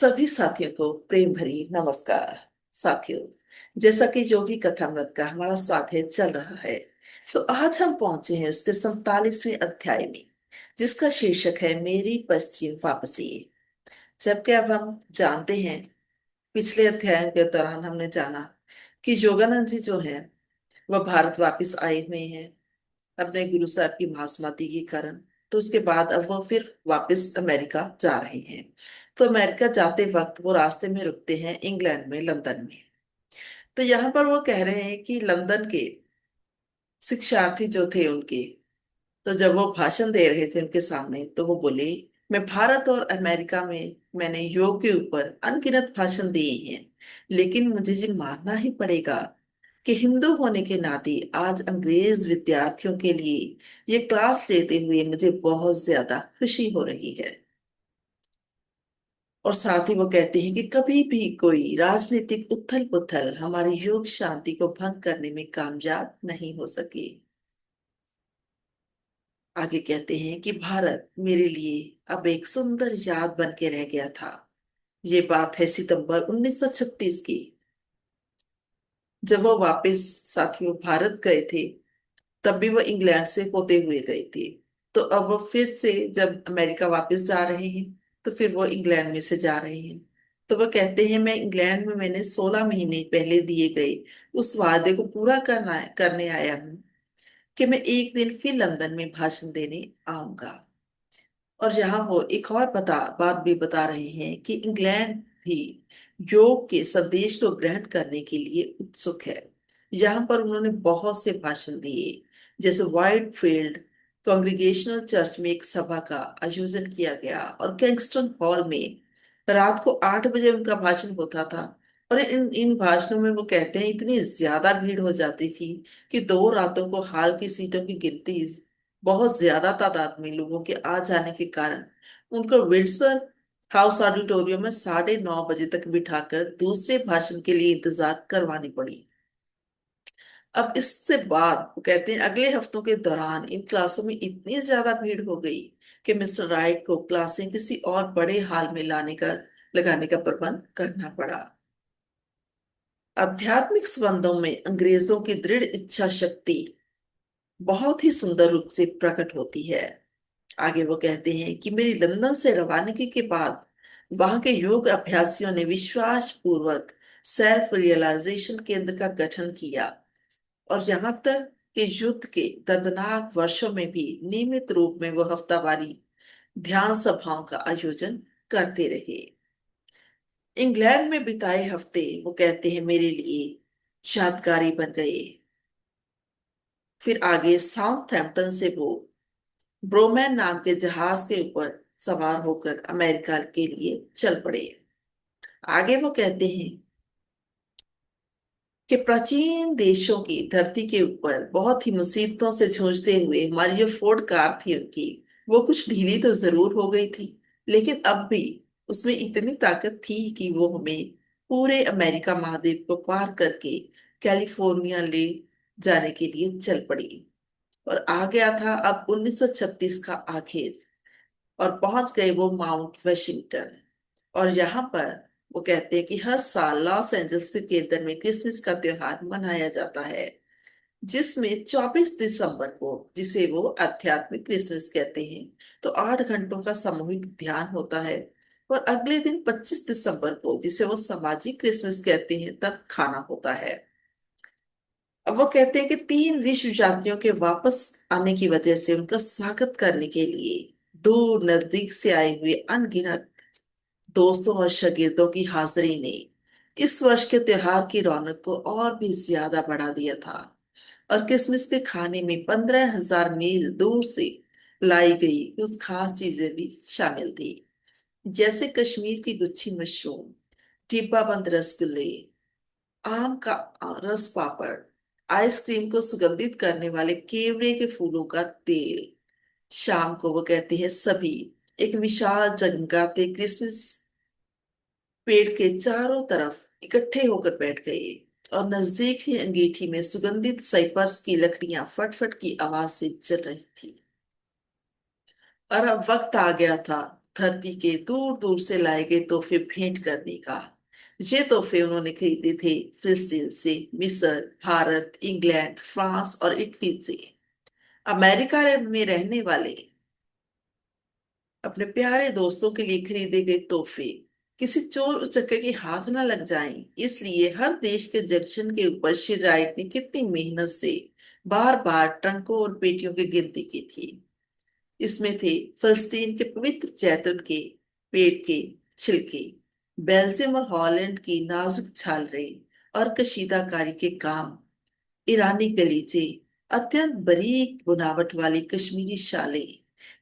सभी साथियों को प्रेम भरी नमस्कार। साथियों, जैसा कि योगी कथामृत का हमारा स्वाध्याय चल रहा है, तो आज हम पहुंचे हैं उसके 47वें अध्याय में, जिसका शीर्षक है मेरी पश्चिम वापसी। जबकि अब हम जानते हैं, पिछले अध्यायों के दौरान हमने जाना कि योगानंद जी जो है वह भारत वापस आए हुए हैं अपने गुरु साहब की महासमाधि के कारण। तो उसके बाद अब वो फिर वापस अमेरिका जा रहे हैं। तो अमेरिका जाते वक्त वो रास्ते में रुकते हैं इंग्लैंड में, लंदन में। तो यहाँ पर वो कह रहे हैं कि लंदन के शिक्षार्थी जो थे उनके, तो जब वो भाषण दे रहे थे उनके सामने, तो वो बोले, मैं भारत और अमेरिका में मैंने योग के ऊपर अनगिनत भाषण दिए हैं, लेकिन मुझे ये मानना ही पड़ेगा कि हिंदू होने के नाते आज अंग्रेज विद्यार्थियों के लिए ये क्लास लेते हुए मुझे बहुत ज्यादा खुशी हो रही है। और साथ ही वो कहते हैं कि कभी भी कोई राजनीतिक उथल पुथल हमारी योग शांति को भंग करने में कामयाब नहीं हो सके। आगे कहते हैं कि भारत मेरे लिए अब एक सुंदर याद बन के रह गया था। ये बात है सितंबर 1936 की, जब वो वापस साथियों भारत गए थे। तब भी वो इंग्लैंड से होते हुए गए थे। तो अब वो फिर से जब अमेरिका वापस जा रहे हैं, तो फिर वो इंग्लैंड में से जा रहे हैं। तो वो कहते हैं, मैं इंग्लैंड में मैंने 16 महीने पहले दिए गए उस वादे को पूरा करने आया हूँ कि मैं एक दिन फिर लंदन में भाषण देने आऊंगा। और यहाँ वो एक और बात भी बता रहे हैं कि इंग्लैंड भी योग के संदेश को ग्रहण करने के लिए उत्सुक है। यहाँ पर उन्होंने बहुत से भाषण दिए, जैसे व्हाइट फील्ड कांग्रीगेशनल चर्च में एक सभा का आयोजन किया गया और किंगस्टन हॉल में रात को 8 बजे उनका भाषण होता था। और इन इन भाषणों में वो कहते हैं इतनी ज्यादा भीड़ हो जाती थी कि 2 रातों को हॉल की सीटों की गिनती, बहुत ज्यादा तादाद में लोगों के आ जाने के कारण, उनको विंडसर हाउस ऑडिटोरियम में 9:30 बजे तक बिठाकर दूसरे भाषण के लिए इंतजार करवानी पड़ी। अब इससे बाद वो कहते हैं अगले हफ्तों के दौरान इन क्लासों में इतनी ज्यादा भीड़ हो गई कि मिस्टर राइट को क्लासें किसी और बड़े हॉल में लगाने का प्रबंध करना पड़ा। आध्यात्मिक संबंधों में अंग्रेजों की दृढ़ इच्छा शक्ति बहुत ही सुंदर रूप से प्रकट होती है। आगे वो कहते हैं कि मेरी लंदन से रवानगी के बाद वहां के योग अभ्यासियों ने विश्वास पूर्वक सेल्फ रियलाइजेशन केंद्र का गठन किया। और यहाँ तक कि युद्ध के दर्दनाक वर्षों में भी नियमित रूप में वो हफ्तावारी ध्यान सभाओं का आयोजन करते रहे। इंग्लैंड में बिताए हफ्ते वो कहते हैं मेरे लिए यादगारी बन गए। फिर आगे साउथहैम्पटन से वो ब्रोमैन नाम के जहाज के ऊपर सवार होकर अमेरिका के लिए चल पड़े। आगे वो कहते हैं कि प्राचीन देशों की धरती के ऊपर बहुत ही मुसीबतों से जूझते हुए हमारी जो फोर्ड कार थी उनकी, वो कुछ ढीली तो जरूर हो गई थी, लेकिन अब भी उसमें इतनी ताकत थी कि वो हमें पूरे अमेरिका महाद्वीप को पार करके कैलिफोर्निया ले जाने के लिए चल पड़ी। और आ गया था अब 1936 का आखिर, और पहुंच गए वो माउंट वाशिंगटन। और यहाँ पर वो कहते हैं कि हर साल लॉस एंजल्स के केंद्र में क्रिसमस का त्योहार मनाया जाता है, जिसमें 24 दिसंबर को, जिसे वो आध्यात्मिक क्रिसमस कहते हैं, तो 8 घंटों का सामूहिक ध्यान होता है। और अगले दिन 25 दिसंबर को, जिसे वो सामाजिक क्रिसमस कहते हैं, तब खाना होता है। अब वो कहते हैं कि 3 विश्व यात्रियों के वापस आने की वजह से उनका स्वागत करने के लिए दूर नजदीक से आए हुए अनगिनत दोस्तों और शागिर्दों की हाजिरी ने इस वर्ष के त्योहार की रौनक को और भी ज्यादा बढ़ा दिया था। और क्रिसमस के खाने में 15,000 मील दूर से लाई गई कुछ खास चीजें भी शामिल थी, जैसे कश्मीर की गुच्छी मशरूम, डिब्बा बंद रसगुल्ले, आम का रस पापड़, आइसक्रीम को सुगंधित करने वाले केवड़े के फूलों का तेल। शाम को वो कहती है सभी एक विशाल जगमगाते क्रिसमस पेड़ के चारों तरफ इकट्ठे होकर बैठ गए। और नजदीक ही अंगीठी में सुगंधित साइप्रस की लकड़ियां फटफट की आवाज से जल रही थी। और अब वक्त आ गया था धरती के दूर दूर से लाए गए तोहफे भेंट करने का। ये तोहफे उन्होंने खरीदे थे फिलिस्तीन से, मिस्र, भारत, इंग्लैंड, फ्रांस और इटली से। अमेरिका में रहने वाले अपने प्यारे दोस्तों के लिए खरीदे गए तोहफे किसी चोर उचक्के के हाथ न लग जाएं, इसलिए हर देश के जंक्शन के ऊपर श्री राइट ने कितनी मेहनत से बार बार ट्रंकों और पेटियों की गिनती की थी। इसमें थे फलस्तीन के पवित्र जैतून के पेड़ के छिलके, बेल्जियम और हॉलैंड की नाजुक झालरें और कशीदाकारी के काम, ईरानी गलीचे, अत्यंत बारीक बुनावट वाली कश्मीरी शालें,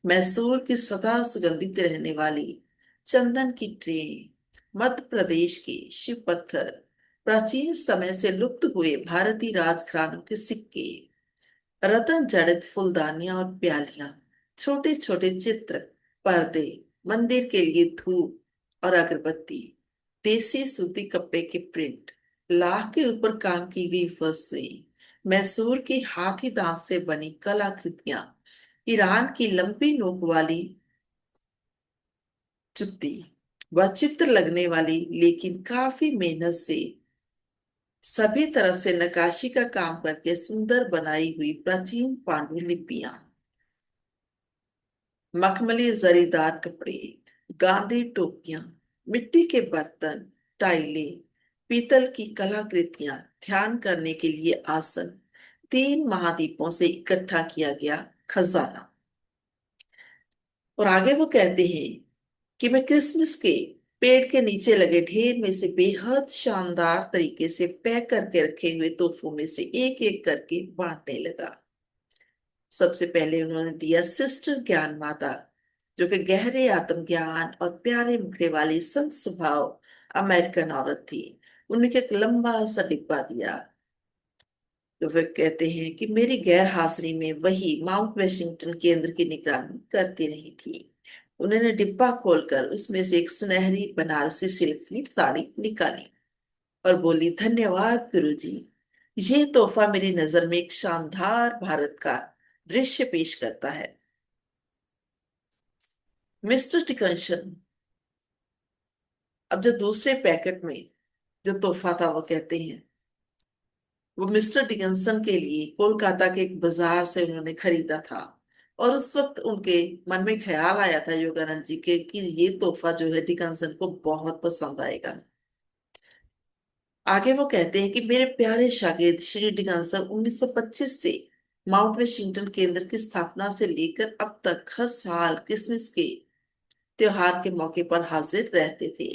मैसूर की सदा सुगंधित रहने वाली चंदन की ट्रे, मध्य प्रदेश के शिव पत्थर, प्राचीन समय से लुप्त हुए भारतीय राजघरानों के सिक्के, रत्न जड़ित फूलदानियां और प्यालियां, छोटे छोटे चित्र, पर्दे, मंदिर के लिए धूप और अगरबत्ती, देसी सूती कपड़े के प्रिंट, लाख के ऊपर काम की गई वस्तुएं, मैसूर की हाथी दांत से बनी कलाकृतियां, ईरान की लंबी नोक वाली जुत्ती, वह चित्र लगने वाली लेकिन काफी मेहनत से सभी तरफ से नक्काशी का काम करके सुंदर बनाई हुई प्राचीन पांडुलिपियां, मखमली जरीदार कपड़े, गांधी टोपियां, मिट्टी के बर्तन, टाइलें, पीतल की कलाकृतियां, ध्यान करने के लिए आसन, तीन महाद्वीपों से इकट्ठा किया गया खजाना। और आगे वो कहते हैं कि मैं क्रिसमस के पेड़ के नीचे लगे ढेर में से बेहद शानदार तरीके से पैक करके रखे हुए तोहफों में से एक एक करके बांटने लगा। सबसे पहले उन्होंने दिया सिस्टर ज्ञान माता, जो कि गहरे आत्मज्ञान और प्यारे मुखड़े वाली संत स्वभाव अमेरिकन औरत थी। उन्हें एक लंबा सा डिब्बा दिया। तो वे कहते हैं कि मेरी गैर हाजिरी में वही माउंट वेशिंगटन केंद्र की निगरानी करती रही थी। उन्होंने डिब्बा खोलकर उसमें से एक सुनहरी बनारसी सिल्क की साड़ी निकाली और बोली, धन्यवाद गुरुजी, ये तोहफा मेरी नजर में एक शानदार भारत का दृश्य पेश करता है। मिस्टर डिकंशन, अब जो दूसरे पैकेट में जो तोहफा था वो कहते हैं वो मिस्टर डिकंसन के लिए कोलकाता के एक बाजार से उन्होंने खरीदा था। और उस वक्त उनके मन में ख्याल आया था योगानंद जी के कि ये तोहफा जो है डिकंसन को बहुत पसंद आएगा। आगे वो कहते हैं कि मेरे प्यारे शागिर्द श्री डिकंसन 1925 से माउंट वेशिंगटन केंद्र की स्थापना से लेकर अब तक हर साल क्रिसमस के त्योहार के मौके पर हाजिर रहते थे।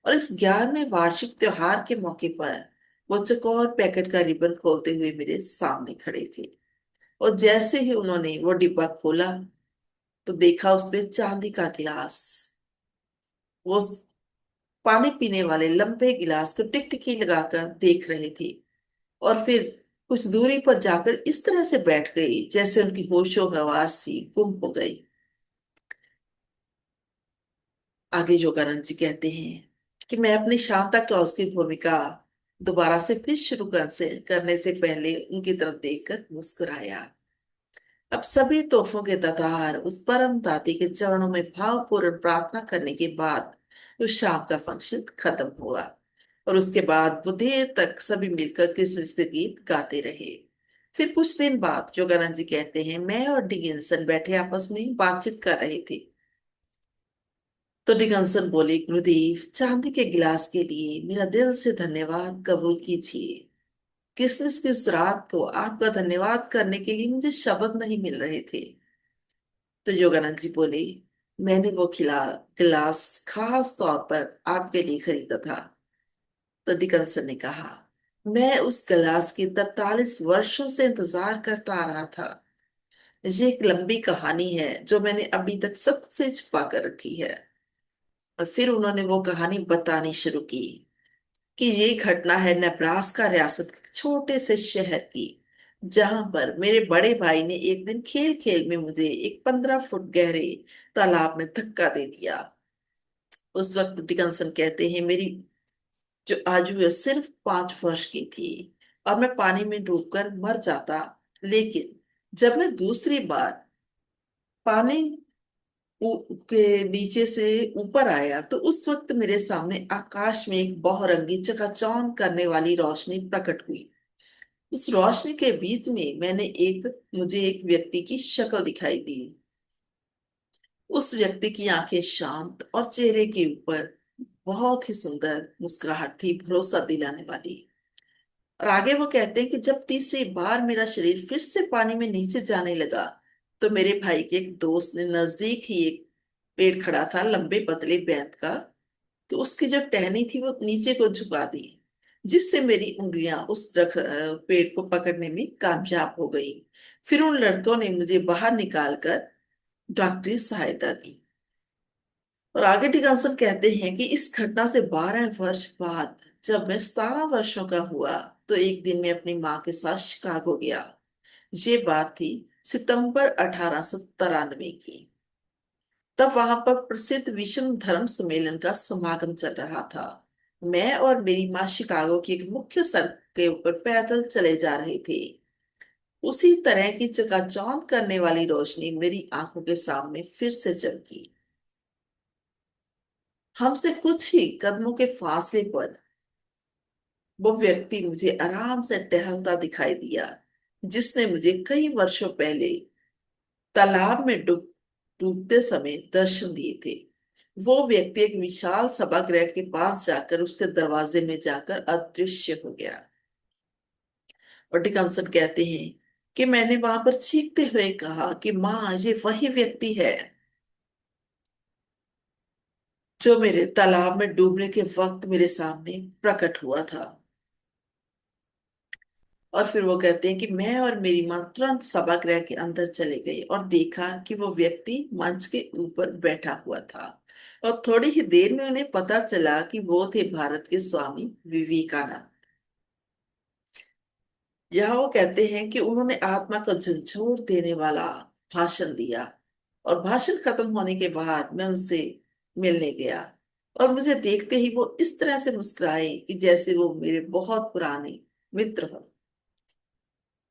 और इस 11वें वार्षिक त्योहार के मौके पर वो चौकोर पैकेट का रिबन खोलते हुए मेरे सामने खड़े थे। और जैसे ही उन्होंने वो डिब्बा खोला तो देखा उसमें चांदी का गिलास। वो पानी पीने वाले लंबे गिलास को टिकटिकी लगाकर देख रहे थे और फिर कुछ दूरी पर जाकर इस तरह से बैठ गई जैसे उनकी होशो हवास सी गुम हो गई। आगे योगानंद जी कहते हैं कि मैं अपनी शांता क्लॉज की भूमिका दोबारा से फिर शुरू करने से पहले उनकी तरफ देखकर मुस्कुराया। अब सभी तोहफों के दातार उस परम दाती के चरणों में भावपूर्ण प्रार्थना करने के बाद उस शाम का फंक्शन खत्म हुआ। और उसके बाद वो देर तक सभी मिलकर क्रिसमस के गीत गाते रहे। फिर कुछ दिन बाद योगानंद जी कहते हैं मैं और डिगिंसन बैठे आपस में बातचीत कर रहे थे। तो डिकंसन बोले, गुरुदेव, चांदी के गिलास के लिए मेरा दिल से धन्यवाद कबूल कीजिए। क्रिसमस की उस रात को आपका धन्यवाद करने के लिए मुझे शब्द नहीं मिल रहे थे। तो योगानंद जी बोले, मैंने वो गिलास खास तौर पर आपके लिए खरीदा था। तो डिकंसन ने कहा, मैं उस गिलास की 43 वर्षों से इंतजार करता आ रहा था। ये एक लंबी कहानी है जो मैंने अभी तक सबसे छिपा कर रखी है। और फिर उन्होंने वो कहानी बतानी शुरू की कि ये घटना है नेब्रास्का रियासत के छोटे से शहर की, जहां पर मेरे बड़े भाई ने एक दिन खेल खेल में मुझे एक 15 फुट गहरे तालाब में धक्का दे दिया। उस वक्त डिकंसन कहते हैं मेरी जो आयु है सिर्फ 5 वर्ष की थी और मैं पानी में डूबकर मर जाता। लेकिन जब मैं दूसरी बार पानी के नीचे से ऊपर आया तो उस वक्त मेरे सामने आकाश में एक बहुरंगी चकाचौंध करने वाली रोशनी प्रकट हुई। उस रोशनी के बीच में मुझे एक व्यक्ति की शक्ल दिखाई दी। उस व्यक्ति की आंखें शांत और चेहरे के ऊपर बहुत ही सुंदर मुस्कुराहट थी, भरोसा दिलाने वाली। और आगे वो कहते हैं कि जब तीसरी बार मेरा शरीर फिर से पानी में नीचे जाने लगा तो मेरे भाई के एक दोस्त ने नजदीक ही एक पेड़ खड़ा था, लंबे पतले बेंत का। तो उसकी जो टहनी थी वो नीचे को झुका दी, जिससे मेरी उंगलियां पेड़ को पकड़ने में कामयाब हो गई। फिर उन लड़कों ने मुझे बाहर निकालकर डॉक्टरी सहायता दी। और आगे डिकांसन कहते हैं कि इस घटना से 12 वर्ष बाद जब मैं 17 वर्षों का हुआ तो एक दिन मैं अपनी माँ के साथ शिकागो गया। ये बात थी सितंबर 1893 की। तब वहां पर प्रसिद्ध विश्व धर्म सम्मेलन का समागम चल रहा था। मैं और मेरी माँ शिकागो की एक मुख्य सड़क के ऊपर पैदल चले जा रहे थे। उसी तरह की चकाचौंध करने वाली रोशनी मेरी आंखों के सामने फिर से चमकी। हमसे कुछ ही कदमों के फासले पर वो व्यक्ति मुझे आराम से टहलता दिखाई दिया, जिसने मुझे कई वर्षों पहले तालाब में डूबते समय दर्शन दिए थे। वो व्यक्ति एक विशाल सभागृह के पास जाकर उसके दरवाजे में जाकर अदृश्य हो गया। और डिकंसन कहते हैं कि मैंने वहां पर चीखते हुए कहा कि माँ, ये वही व्यक्ति है जो मेरे तालाब में डूबने के वक्त मेरे सामने प्रकट हुआ था। और फिर वो कहते हैं कि मैं और मेरी माँ तुरंत सभागृह के अंदर चले गए और देखा कि वो व्यक्ति मंच के ऊपर बैठा हुआ था। और थोड़ी ही देर में उन्हें पता चला कि वो थे भारत के स्वामी विवेकानंद। यह वो कहते हैं कि उन्होंने आत्मा को झंझोर देने वाला भाषण दिया। और भाषण खत्म होने के बाद मैं उनसे मिलने गया और मुझे देखते ही वो इस तरह से मुस्कुराए कि जैसे वो मेरे बहुत पुराने मित्र हो।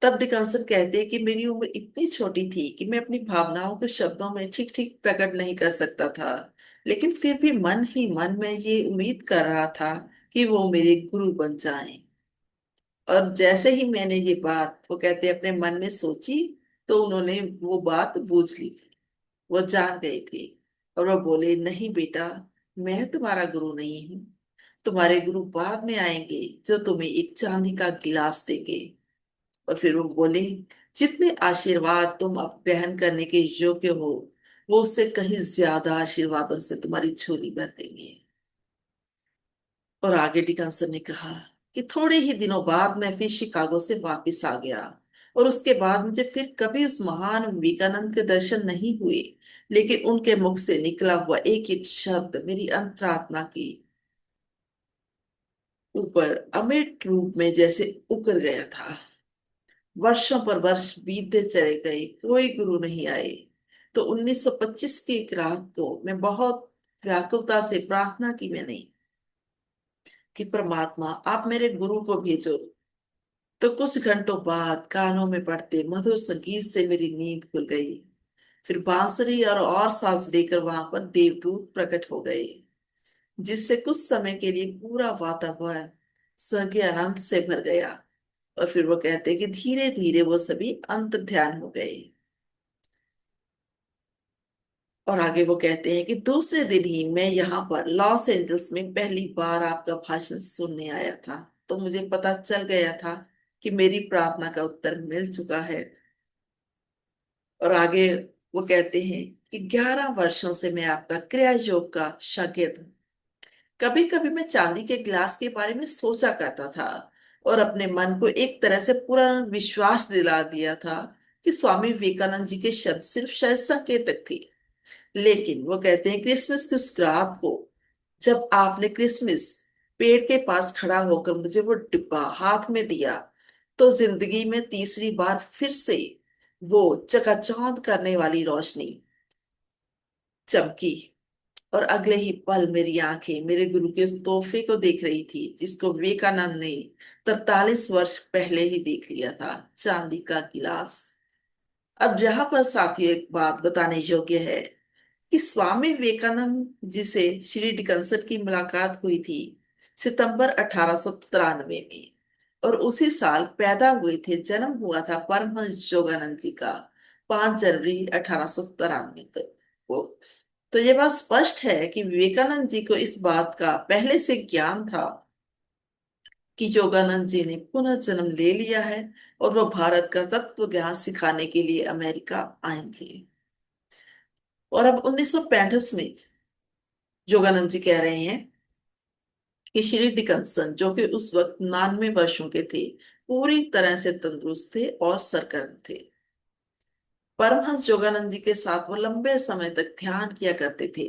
तब डिकंसन कहते हैं कि मेरी उम्र इतनी छोटी थी कि मैं अपनी भावनाओं को शब्दों में ठीक ठीक प्रकट नहीं कर सकता था, लेकिन फिर भी मन ही मन में ये उम्मीद कर रहा था कि वो मेरे गुरु बन जाएं। और जैसे ही मैंने ये बात, वो कहते हैं, अपने मन में सोची तो उन्होंने वो बात बूझ ली थी। वो जान गए थे। और वो बोले, नहीं बेटा, मैं तुम्हारा गुरु नहीं हूँ। तुम्हारे गुरु बाद में आएंगे जो तुम्हें एक चांदी का गिलास देंगे। और फिर वो बोले, जितने आशीर्वाद तुम अब ग्रहण करने के योग्य हो वो उससे कहीं ज्यादा आशीर्वादों से तुम्हारी झोली भर देंगे। और आगे डिकांसन ने कहा कि थोड़े ही दिनों बाद मैं फिर शिकागो से वापस आ गया। और उसके बाद मुझे फिर कभी उस महान विवेकानंद के दर्शन नहीं हुए, लेकिन उनके मुख से निकला हुआ एक एक शब्द मेरी अंतरात्मा की ऊपर अमिट रूप में जैसे उकर गया था। वर्षों पर वर्ष बीतते चले गए, कोई गुरु नहीं आए। तो 1925 की एक रात को मैं बहुत व्याकुलता से प्रार्थना की मैंने कि परमात्मा, आप मेरे गुरु को भेजो। तो कुछ घंटों बाद कानों में पड़ते मधुर संगीत से मेरी नींद खुल गई। फिर बांसुरी और सांस लेकर वहां पर देवदूत प्रकट हो गए, जिससे कुछ समय के लिए पूरा वातावरण स्वर्गीय आनंद से भर गया। और फिर वो कहते हैं कि धीरे धीरे वो सभी अंत ध्यान हो गए। और आगे वो कहते हैं कि दूसरे दिन ही मैं यहाँ पर लॉस एंजल्स में पहली बार आपका भाषण सुनने आया था। तो मुझे पता चल गया था कि मेरी प्रार्थना का उत्तर मिल चुका है। और आगे वो कहते हैं कि 11 वर्षों से मैं आपका क्रिया योग का शागिर्द हूँ। कभी कभी मैं चांदी के गिलास के बारे में सोचा करता था और अपने मन को एक तरह से पूरा विश्वास दिला दिया था कि स्वामी विवेकानंद जी के शब्द सिर्फ शायद संकेतक थे। लेकिन वो कहते हैं क्रिसमस की उस रात को जब आपने क्रिसमस पेड़ के पास खड़ा होकर मुझे वो डिब्बा हाथ में दिया तो जिंदगी में तीसरी बार फिर से वो चकाचौंध करने वाली रोशनी चमकी। और अगले ही पल मेरी आंखें मेरे गुरु के उस तोहफे को देख रही थी जिसको विवेकानंद ने 43 वर्ष पहले ही देख लिया था, चांदी का गिलास। अब जहां पर साथियों एक बात बताने योग्य है कि स्वामी विवेकानंद जी से श्री डिकन्सन की मुलाकात हुई थी सितंबर 1893 में, और उसी साल पैदा हुए थे, जन्म हुआ था परमहंस योगानंद जी का 5 जनवरी 1893 तक को। तो ये बात स्पष्ट है कि विवेकानंद जी को इस बात का पहले से ज्ञान था कि योगानंद जी ने पुनः जन्म ले लिया है और वो भारत का तत्व ज्ञान सिखाने के लिए अमेरिका आएंगे। और अब 1965 में योगानंद जी कह रहे हैं कि श्री डिकन्सन, जो कि उस वक्त 99 वर्षों के थे, पूरी तरह से तंदुरुस्त थे और सरगर्म थे। परमहंस योगानंद जी के साथ वो लंबे समय तक ध्यान किया करते थे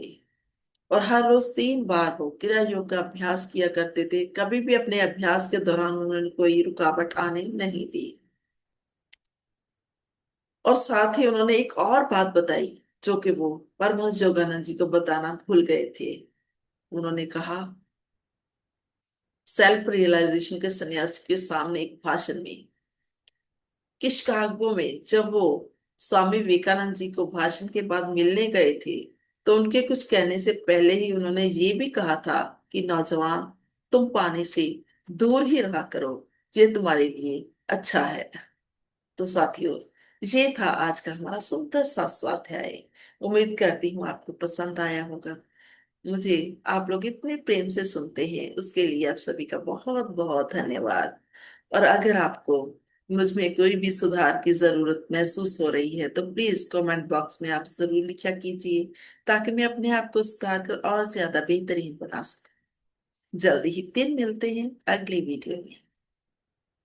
और हर रोज 3 बार वो क्रिया योग का अभ्यास किया करते थे। कभी भी अपने अभ्यास के दौरान उन्होंने कोई रुकावट आने नहीं दी। और साथ ही उन्होंने एक और बात बताई जो कि वो परमहंस योगानंद जी को बताना भूल गए थे। उन्होंने कहा, सेल्फ रियलाइजेशन के सन्यासी के सामने एक भाषण में कि शिकागो में जब वो स्वामी विवेकानंद जी को भाषण के बाद मिलने गए थे, तो उनके कुछ कहने से पहले ही उन्होंने ये भी कहा था कि नौजवान, तुम पानी से दूर ही रहा करो, ये तुम्हारे लिए अच्छा है। तो साथियों, ये था आज का हमारा सुंदर सा स्वाध्याय। उम्मीद करती हूँ आपको पसंद आया होगा। मुझे आप लोग इतने प्रेम से सुनते हैं, उसके लिए आप सभी का बहुत बहुत धन्यवाद। और अगर आपको मुझ में कोई भी सुधार की जरूरत महसूस हो रही है तो प्लीज कमेंट बॉक्स में आप जरूर लिखा कीजिए, ताकि मैं अपने आप को सुधार कर और ज्यादा बेहतरीन बना सकूं। जल्दी ही फिर मिलते हैं अगली वीडियो में।